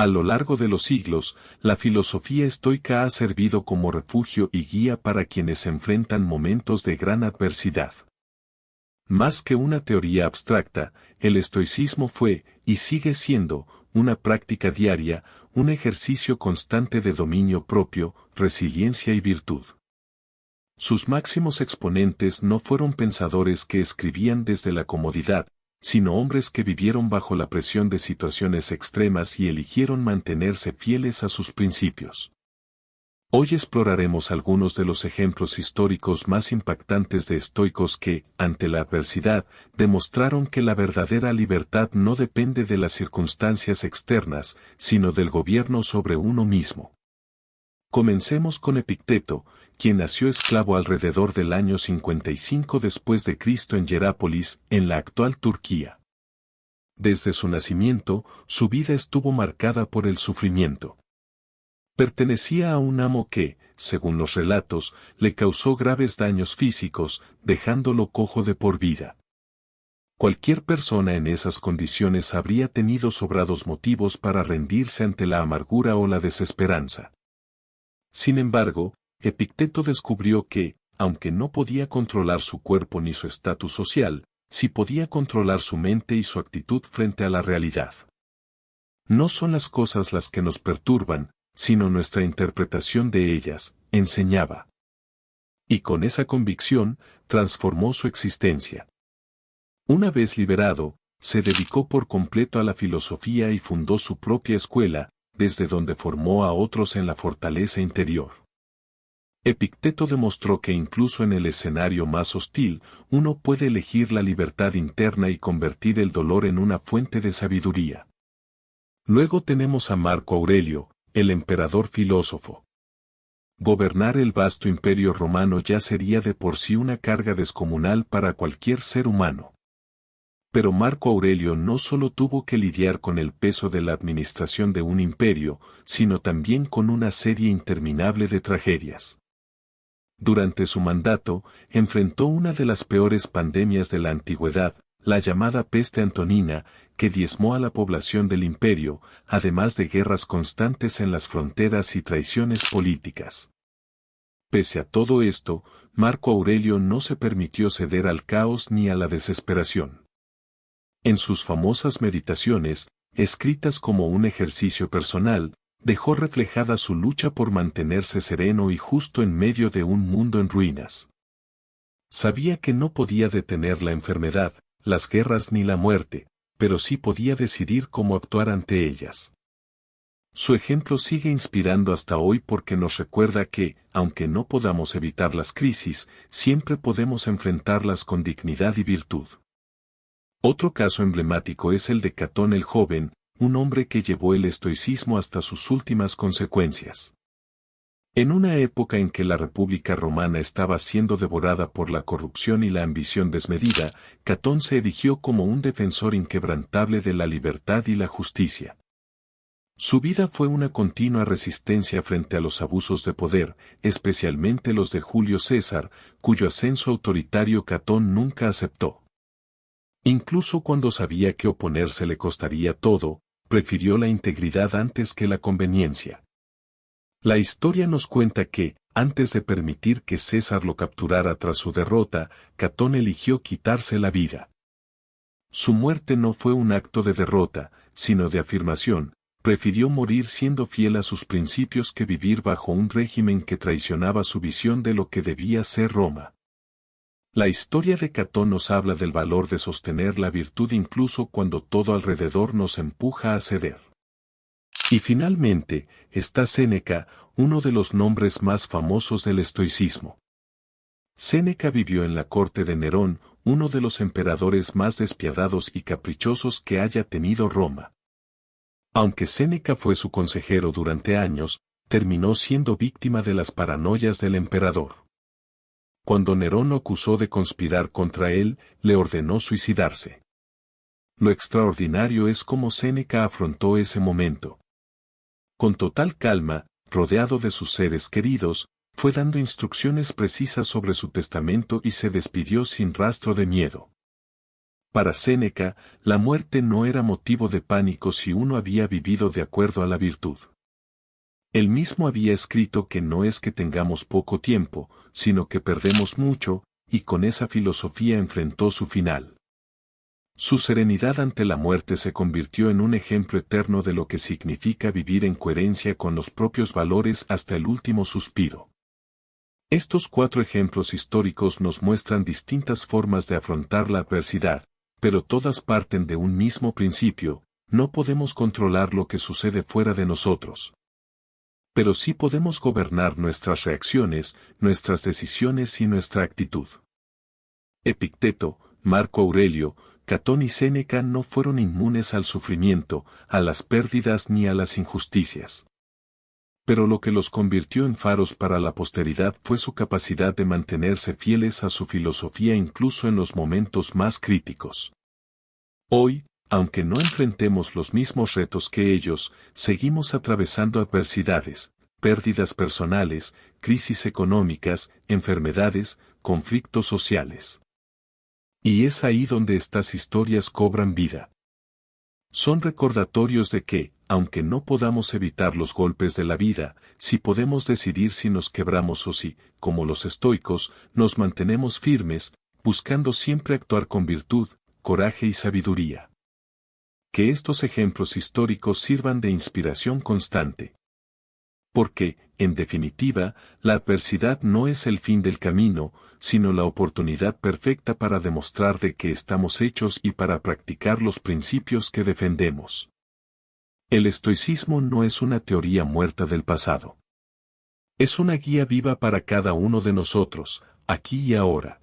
A lo largo de los siglos, la filosofía estoica ha servido como refugio y guía para quienes enfrentan momentos de gran adversidad. Más que una teoría abstracta, el estoicismo fue, y sigue siendo, una práctica diaria, un ejercicio constante de dominio propio, resiliencia y virtud. Sus máximos exponentes no fueron pensadores que escribían desde la comodidad, sino hombres que vivieron bajo la presión de situaciones extremas y eligieron mantenerse fieles a sus principios. Hoy exploraremos algunos de los ejemplos históricos más impactantes de estoicos que, ante la adversidad, demostraron que la verdadera libertad no depende de las circunstancias externas, sino del gobierno sobre uno mismo. Comencemos con Epicteto, quien nació esclavo alrededor del año 55 después de Cristo en Hierápolis, en la actual Turquía. Desde su nacimiento, su vida estuvo marcada por el sufrimiento. Pertenecía a un amo que, según los relatos, le causó graves daños físicos, dejándolo cojo de por vida. Cualquier persona en esas condiciones habría tenido sobrados motivos para rendirse ante la amargura o la desesperanza. Sin embargo, Epicteto descubrió que, aunque no podía controlar su cuerpo ni su estatus social, sí podía controlar su mente y su actitud frente a la realidad. No son las cosas las que nos perturban, sino nuestra interpretación de ellas, enseñaba. Y con esa convicción, transformó su existencia. Una vez liberado, se dedicó por completo a la filosofía y fundó su propia escuela, desde donde formó a otros en la fortaleza interior. Epicteto demostró que incluso en el escenario más hostil, uno puede elegir la libertad interna y convertir el dolor en una fuente de sabiduría. Luego tenemos a Marco Aurelio, el emperador filósofo. Gobernar el vasto imperio romano ya sería de por sí una carga descomunal para cualquier ser humano. Pero Marco Aurelio no solo tuvo que lidiar con el peso de la administración de un imperio, sino también con una serie interminable de tragedias. Durante su mandato, enfrentó una de las peores pandemias de la antigüedad, la llamada peste antonina, que diezmó a la población del imperio, además de guerras constantes en las fronteras y traiciones políticas. Pese a todo esto, Marco Aurelio no se permitió ceder al caos ni a la desesperación. En sus famosas meditaciones, escritas como un ejercicio personal, dejó reflejada su lucha por mantenerse sereno y justo en medio de un mundo en ruinas. Sabía que no podía detener la enfermedad, las guerras ni la muerte, pero sí podía decidir cómo actuar ante ellas. Su ejemplo sigue inspirando hasta hoy porque nos recuerda que, aunque no podamos evitar las crisis, siempre podemos enfrentarlas con dignidad y virtud. Otro caso emblemático es el de Catón el Joven, un hombre que llevó el estoicismo hasta sus últimas consecuencias. En una época en que la República Romana estaba siendo devorada por la corrupción y la ambición desmedida, Catón se erigió como un defensor inquebrantable de la libertad y la justicia. Su vida fue una continua resistencia frente a los abusos de poder, especialmente los de Julio César, cuyo ascenso autoritario Catón nunca aceptó. Incluso cuando sabía que oponerse le costaría todo, prefirió la integridad antes que la conveniencia. La historia nos cuenta que, antes de permitir que César lo capturara tras su derrota, Catón eligió quitarse la vida. Su muerte no fue un acto de derrota, sino de afirmación, prefirió morir siendo fiel a sus principios que vivir bajo un régimen que traicionaba su visión de lo que debía ser Roma. La historia de Catón nos habla del valor de sostener la virtud incluso cuando todo alrededor nos empuja a ceder. Y finalmente, está Séneca, uno de los nombres más famosos del estoicismo. Séneca vivió en la corte de Nerón, uno de los emperadores más despiadados y caprichosos que haya tenido Roma. Aunque Séneca fue su consejero durante años, terminó siendo víctima de las paranoias del emperador. Cuando Nerón lo acusó de conspirar contra él, le ordenó suicidarse. Lo extraordinario es cómo Séneca afrontó ese momento. Con total calma, rodeado de sus seres queridos, fue dando instrucciones precisas sobre su testamento y se despidió sin rastro de miedo. Para Séneca, la muerte no era motivo de pánico si uno había vivido de acuerdo a la virtud. Él mismo había escrito que no es que tengamos poco tiempo, sino que perdemos mucho, y con esa filosofía enfrentó su final. Su serenidad ante la muerte se convirtió en un ejemplo eterno de lo que significa vivir en coherencia con los propios valores hasta el último suspiro. Estos 4 ejemplos históricos nos muestran distintas formas de afrontar la adversidad, pero todas parten de un mismo principio: no podemos controlar lo que sucede fuera de nosotros. Pero sí podemos gobernar nuestras reacciones, nuestras decisiones y nuestra actitud. Epicteto, Marco Aurelio, Catón y Séneca no fueron inmunes al sufrimiento, a las pérdidas ni a las injusticias. Pero lo que los convirtió en faros para la posteridad fue su capacidad de mantenerse fieles a su filosofía incluso en los momentos más críticos. Hoy, aunque no enfrentemos los mismos retos que ellos, seguimos atravesando adversidades, pérdidas personales, crisis económicas, enfermedades, conflictos sociales. Y es ahí donde estas historias cobran vida. Son recordatorios de que, aunque no podamos evitar los golpes de la vida, sí podemos decidir si nos quebramos o si, como los estoicos, nos mantenemos firmes, buscando siempre actuar con virtud, coraje y sabiduría. Que estos ejemplos históricos sirvan de inspiración constante. Porque, en definitiva, la adversidad no es el fin del camino, sino la oportunidad perfecta para demostrar de qué estamos hechos y para practicar los principios que defendemos. El estoicismo no es una teoría muerta del pasado. Es una guía viva para cada uno de nosotros, aquí y ahora.